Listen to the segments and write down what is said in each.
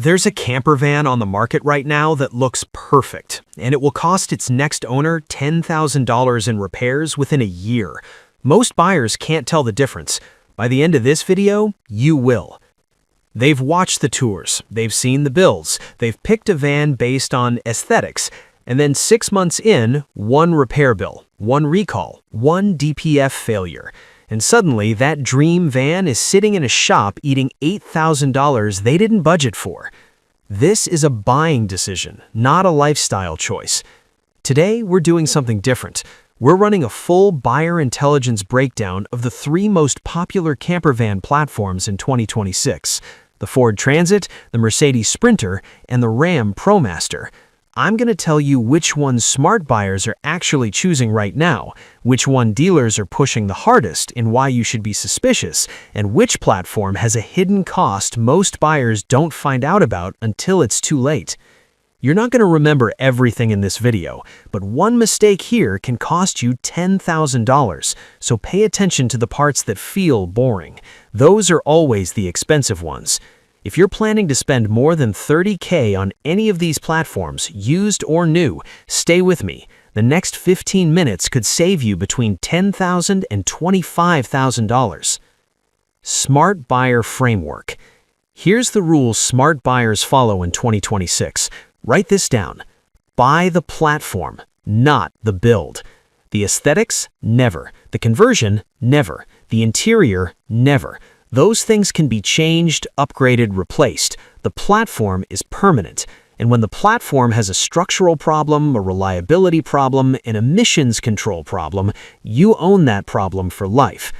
There's a camper van on the market right now that looks perfect, and it will cost its next owner $10,000 in repairs within a year. Most buyers can't tell the difference. By the end of this video, you will. They've watched the tours, they've seen the bills, they've picked a van based on aesthetics, and then 6 months in, one repair bill, one recall, one DPF failure. And suddenly, that dream van is sitting in a shop eating $8,000 they didn't budget for. This is a buying decision, not a lifestyle choice. Today, we're doing something different. We're running a full buyer intelligence breakdown of the 3 most popular camper van platforms in 2026: the Ford Transit, the Mercedes Sprinter, and the Ram ProMaster. I'm going to tell you which one smart buyers are actually choosing right now, which one dealers are pushing the hardest and why you should be suspicious, and which platform has a hidden cost most buyers don't find out about until it's too late. You're not going to remember everything in this video, but one mistake here can cost you $10,000, so pay attention to the parts that feel boring. Those are always the expensive ones. If you're planning to spend more than $30K on any of these platforms, used or new, stay with me. The next 15 minutes could save you between $10,000 and $25,000. Smart Buyer Framework. Here's the rules smart buyers follow in 2026. Write this down. Buy the platform, not the build. The aesthetics, never. The conversion, never. The interior, never. Those things can be changed, upgraded, replaced. The platform is permanent. And when the platform has a structural problem, a reliability problem, an emissions control problem, you own that problem for life.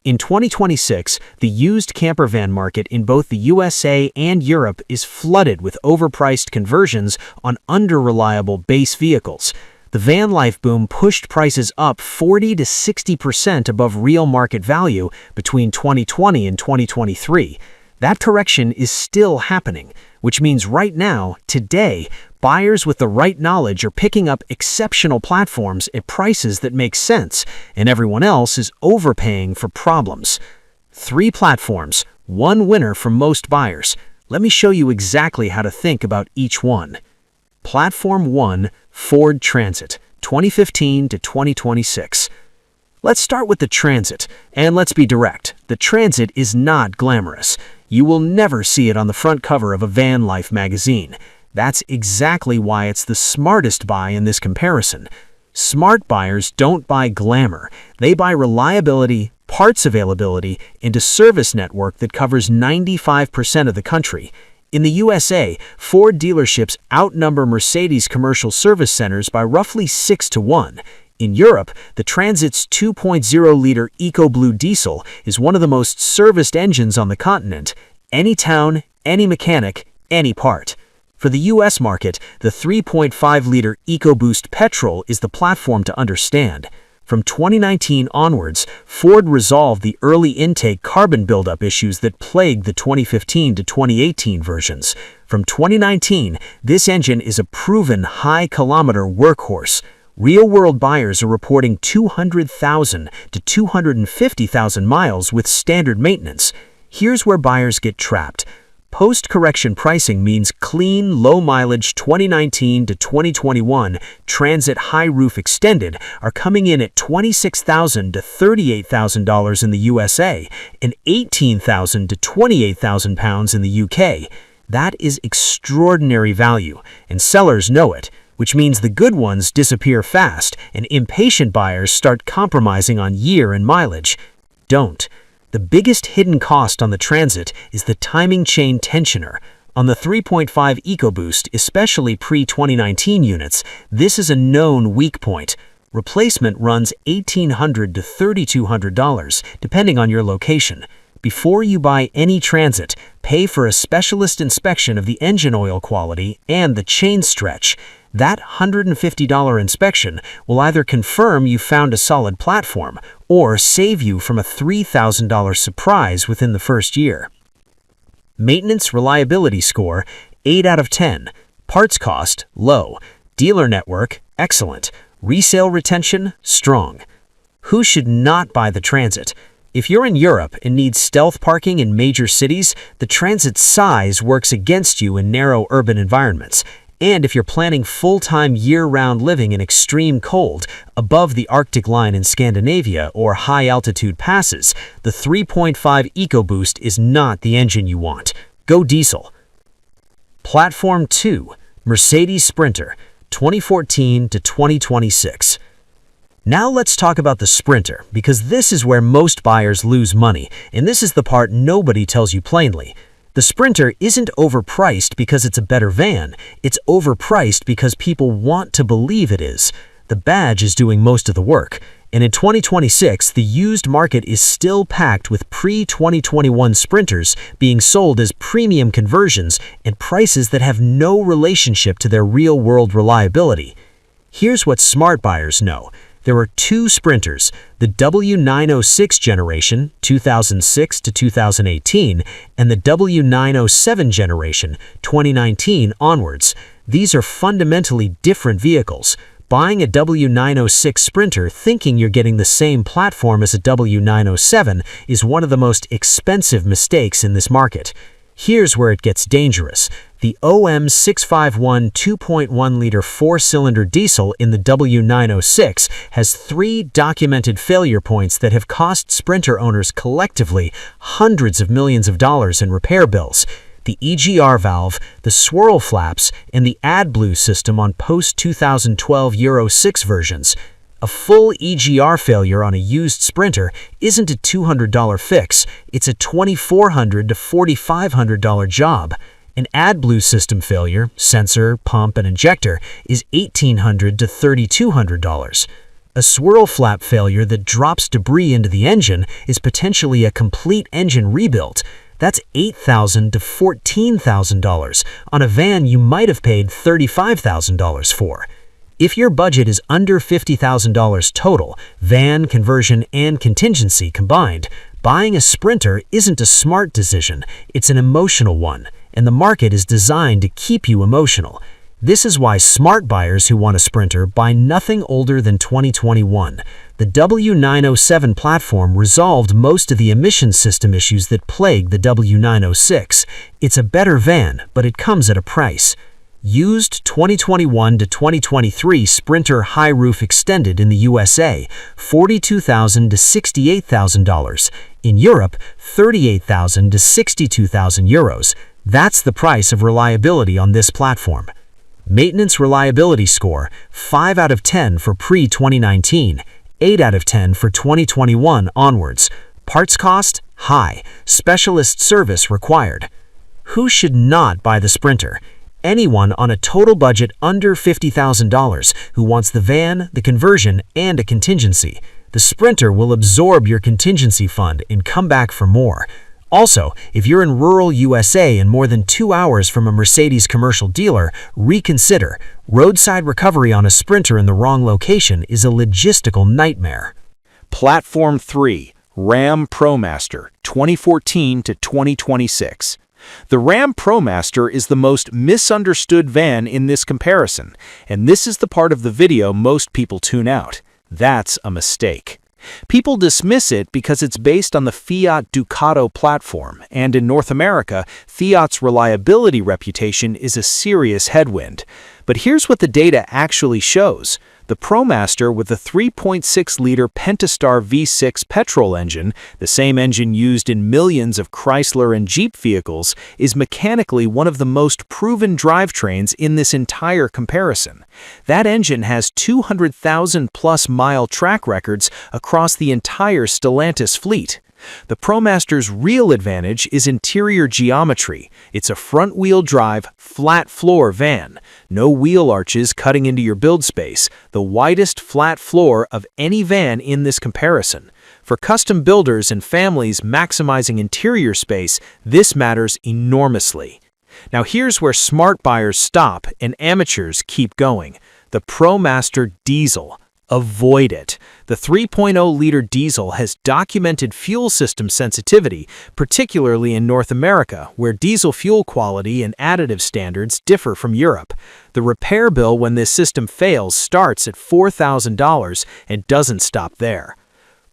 In 2026, the used camper van market in both the USA and Europe is flooded with overpriced conversions on under-reliable base vehicles. The van life boom pushed prices up 40 to 60% above real market value between 2020 and 2023. That correction is still happening, which means right now, today, buyers with the right knowledge are picking up exceptional platforms at prices that make sense, and everyone else is overpaying for problems. 3 platforms, 1 winner for most buyers. Let me show you exactly how to think about each one. Platform 1, Ford Transit, 2015 to 2026. Let's start with the Transit, and let's be direct. The Transit is not glamorous. You will never see it on the front cover of a van life magazine. That's exactly why it's the smartest buy in this comparison. Smart buyers don't buy glamour. They buy reliability, parts availability, and a service network that covers 95% of the country. In the USA, Ford dealerships outnumber Mercedes commercial service centers by roughly 6 to 1. In Europe, the Transit's 2.0-liter EcoBlue diesel is one of the most serviced engines on the continent. Any town, any mechanic, any part. For the US market, the 3.5-liter EcoBoost petrol is the platform to understand. From 2019 onwards, Ford resolved the early intake carbon buildup issues that plagued the 2015 to 2018 versions. From 2019, this engine is a proven high-kilometer workhorse. Real-world buyers are reporting 200,000 to 250,000 miles with standard maintenance. Here's where buyers get trapped. Post-correction pricing means clean, low-mileage 2019 to 2021 Transit High Roof Extended are coming in at $26,000 to $38,000 in the USA and $18,000 to £28,000 in the UK. That is extraordinary value, and sellers know it, which means the good ones disappear fast and impatient buyers start compromising on year and mileage. Don't. The biggest hidden cost on the Transit is the timing chain tensioner. On the 3.5 EcoBoost, especially pre-2019 units, this is a known weak point. Replacement runs $1,800 to $3,200, depending on your location. Before you buy any Transit, pay for a specialist inspection of the engine oil quality and the chain stretch. That $150 inspection will either confirm you found a solid platform or save you from a $3,000 surprise within the first year. Maintenance reliability score, 8 out of 10. Parts cost, low. Dealer network, excellent. Resale retention, strong. Who should not buy the Transit? If you're in Europe and need stealth parking in major cities, the Transit's size works against you in narrow urban environments. And if you're planning full-time year-round living in extreme cold, above the Arctic line in Scandinavia or high-altitude passes, the 3.5 EcoBoost is not the engine you want. Go diesel. Platform 2, Mercedes Sprinter, 2014 to 2026. Now let's talk about the Sprinter, because this is where most buyers lose money, and this is the part nobody tells you plainly. The Sprinter isn't overpriced because it's a better van, it's overpriced because people want to believe it is. The badge is doing most of the work, and in 2026, the used market is still packed with pre-2021 Sprinters being sold as premium conversions at prices that have no relationship to their real-world reliability. Here's what smart buyers know. There are two Sprinters, the W906 generation, 2006 to 2018, and the W907 generation, 2019 onwards. These are fundamentally different vehicles. Buying a W906 Sprinter thinking you're getting the same platform as a W907 is one of the most expensive mistakes in this market. Here's where it gets dangerous. The OM651 2.1-liter four-cylinder diesel in the W906 has 3 documented failure points that have cost Sprinter owners collectively hundreds of millions of dollars in repair bills. The EGR valve, the swirl flaps, and the AdBlue system on post-2012 Euro 6 versions. A full EGR failure on a used Sprinter isn't a $200 fix, it's a $2,400 to $4,500 job. An AdBlue system failure, sensor, pump, and injector, is $1,800 to $3,200. A swirl flap failure that drops debris into the engine is potentially a complete engine rebuild. That's $8,000 to $14,000 on a van you might have paid $35,000 for. If your budget is under $50,000 total, van, conversion, and contingency combined, buying a Sprinter isn't a smart decision, it's an emotional one, and the market is designed to keep you emotional. This is why smart buyers who want a Sprinter buy nothing older than 2021. The W907 platform resolved most of the emission system issues that plague the W906. It's a better van, but it comes at a price. Used 2021 to 2023 Sprinter high roof extended in the USA, $42,000 to $68,000. In Europe, $38,000 to €62,000. That's the price of reliability on this platform. Maintenance reliability score, 5 out of 10 for pre-2019, 8 out of 10 for 2021 onwards. Parts cost, high. Specialist service required. Who should not buy the Sprinter? Anyone on a total budget under $50,000 who wants the van, the conversion, and a contingency. The Sprinter will absorb your contingency fund and come back for more. Also, if you're in rural USA and more than 2 hours from a Mercedes commercial dealer, reconsider. Roadside recovery on a Sprinter in the wrong location is a logistical nightmare. Platform 3, Ram ProMaster, 2014 to 2026. The Ram ProMaster is the most misunderstood van in this comparison, and this is the part of the video most people tune out. That's a mistake. People dismiss it because it's based on the Fiat Ducato platform, and in North America, Fiat's reliability reputation is a serious headwind. But here's what the data actually shows. The ProMaster with the 3.6-liter Pentastar V6 petrol engine, the same engine used in millions of Chrysler and Jeep vehicles, is mechanically one of the most proven drivetrains in this entire comparison. That engine has 200,000-plus mile track records across the entire Stellantis fleet. The ProMaster's real advantage is interior geometry. It's a front-wheel drive, flat-floor van. No wheel arches cutting into your build space, the widest flat floor of any van in this comparison. For custom builders and families maximizing interior space, this matters enormously. Now here's where smart buyers stop and amateurs keep going. The ProMaster Diesel. Avoid it. The 3.0-liter diesel has documented fuel system sensitivity, particularly in North America, where diesel fuel quality and additive standards differ from Europe. The repair bill when this system fails starts at $4,000 and doesn't stop there.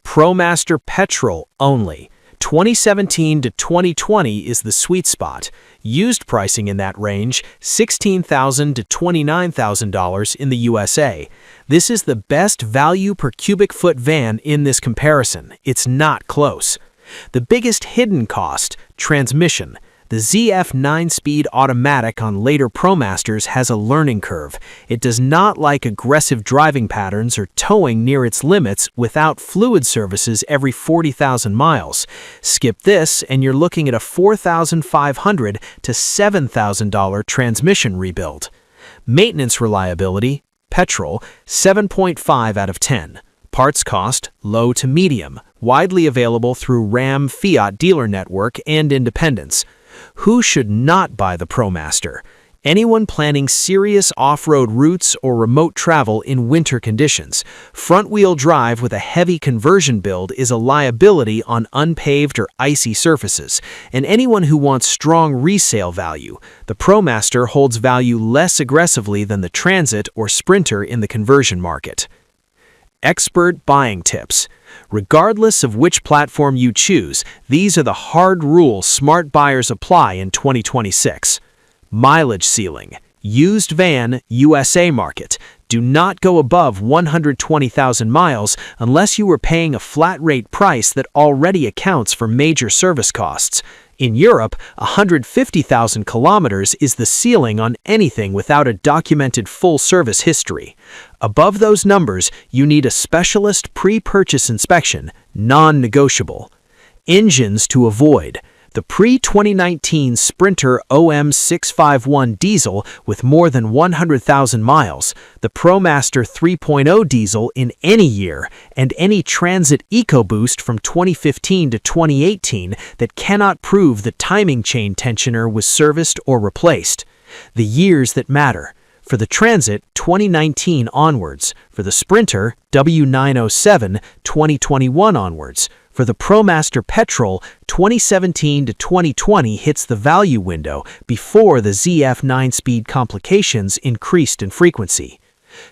ProMaster Petrol only. 2017 to 2020 is the sweet spot. Used pricing in that range, $16,000 to $29,000 in the USA. This is the best value per cubic foot van in this comparison. It's not close. The biggest hidden cost, transmission. The ZF 9-speed automatic on later ProMasters has a learning curve. It does not like aggressive driving patterns or towing near its limits without fluid services every 40,000 miles. Skip this and you're looking at a $4,500 to $7,000 transmission rebuild. Maintenance reliability, petrol, 7.5 out of 10. Parts cost, low to medium, widely available through Ram Fiat dealer network and independents. Who should not buy the ProMaster? Anyone planning serious off-road routes or remote travel in winter conditions. Front-wheel drive with a heavy conversion build is a liability on unpaved or icy surfaces. And anyone who wants strong resale value, the ProMaster holds value less aggressively than the Transit or Sprinter in the conversion market. Expert buying tips. Regardless of which platform you choose, these are the hard rules smart buyers apply in 2026. Mileage ceiling. Used van, USA market. Do not go above 120,000 miles unless you are paying a flat rate price that already accounts for major service costs. In Europe, 150,000 kilometers is the ceiling on anything without a documented full service history. Above those numbers, you need a specialist pre-purchase inspection, non-negotiable. Engines to avoid. The pre-2019 Sprinter OM651 diesel with more than 100,000 miles, the ProMaster 3.0 diesel in any year, and any Transit EcoBoost from 2015 to 2018 that cannot prove the timing chain tensioner was serviced or replaced. The years that matter. For the Transit, 2019 onwards. For the Sprinter, W907, 2021 onwards. For the ProMaster Petrol, 2017 to 2020 hits the value window before the ZF 9-speed complications increased in frequency.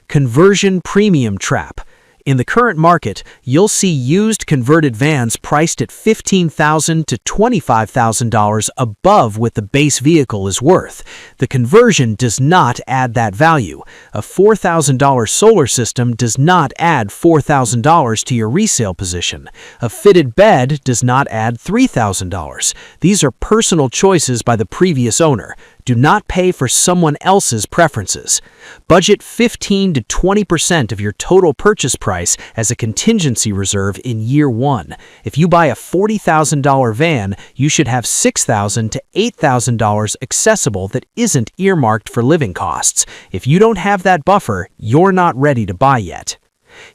Conversion premium trap. In the current market, you'll see used converted vans priced at $15,000 to $25,000 above what the base vehicle is worth. The conversion does not add that value. A $4,000 solar system does not add $4,000 to your resale position. A fitted bed does not add $3,000. These are personal choices by the previous owner. Do not pay for someone else's preferences. Budget 15 to 20% of your total purchase price as a contingency reserve in year one. If you buy a $40,000 van, you should have $6,000 to $8,000 accessible that isn't earmarked for living costs. If you don't have that buffer, you're not ready to buy yet.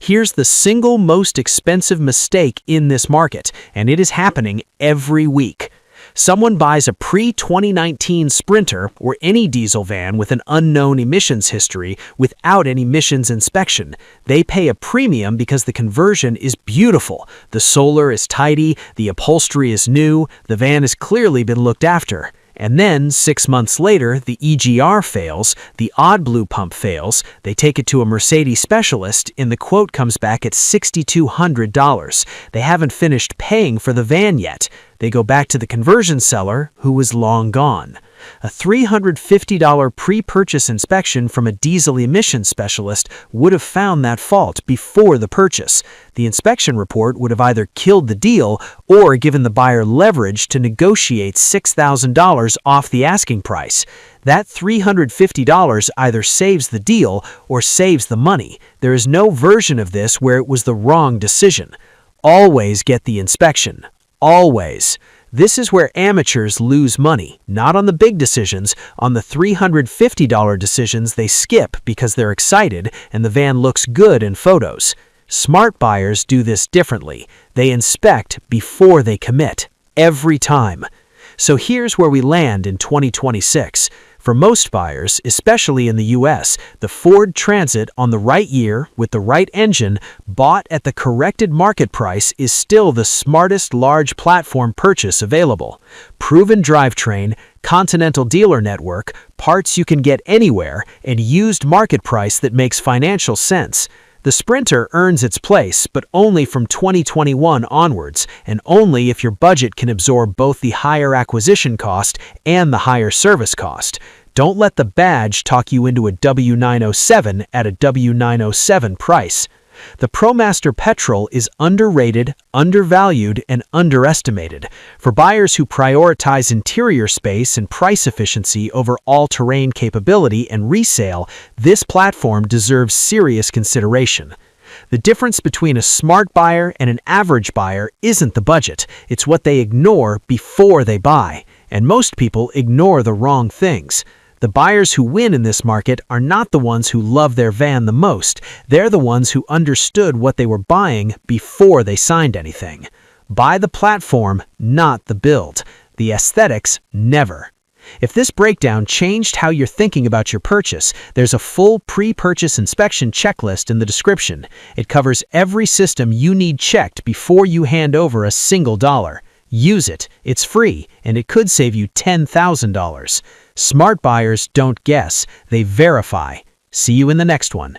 Here's the single most expensive mistake in this market, and it is happening every week. Someone buys a pre-2019 Sprinter or any diesel van with an unknown emissions history without an emissions inspection. They pay a premium because the conversion is beautiful. The solar is tidy, the upholstery is new, the van has clearly been looked after. And then, 6 months later, the EGR fails, the AdBlue pump fails, they take it to a Mercedes specialist, and the quote comes back at $6,200. They haven't finished paying for the van yet. They go back to the conversion seller, who is long gone. A $350 pre-purchase inspection from a diesel emissions specialist would have found that fault before the purchase. The inspection report would have either killed the deal or given the buyer leverage to negotiate $6,000 off the asking price. That $350 either saves the deal or saves the money. There is no version of this where it was the wrong decision. Always get the inspection. Always. This is where amateurs lose money, not on the big decisions, on the $350 decisions they skip because they're excited and the van looks good in photos. Smart buyers do this differently. They inspect before they commit, every time. So here's where we land in 2026. For most buyers, especially in the US, the Ford Transit on the right year with the right engine, bought at the corrected market price, is still the smartest large platform purchase available. Proven drivetrain, Continental dealer network, parts you can get anywhere, and used market price that makes financial sense. The Sprinter earns its place, but only from 2021 onwards, and only if your budget can absorb both the higher acquisition cost and the higher service cost. Don't let the badge talk you into a W907 at a W907 price. The ProMaster Petrol is underrated, undervalued, and underestimated. For buyers who prioritize interior space and price efficiency over all-terrain capability and resale, this platform deserves serious consideration. The difference between a smart buyer and an average buyer isn't the budget, it's what they ignore before they buy. And most people ignore the wrong things. The buyers who win in this market are not the ones who love their van the most. They're the ones who understood what they were buying before they signed anything. Buy the platform, not the build. The aesthetics, never. If this breakdown changed how you're thinking about your purchase, there's a full pre-purchase inspection checklist in the description. It covers every system you need checked before you hand over a single dollar. Use it, it's free, and it could save you $10,000. Smart buyers don't guess, they verify. See you in the next one.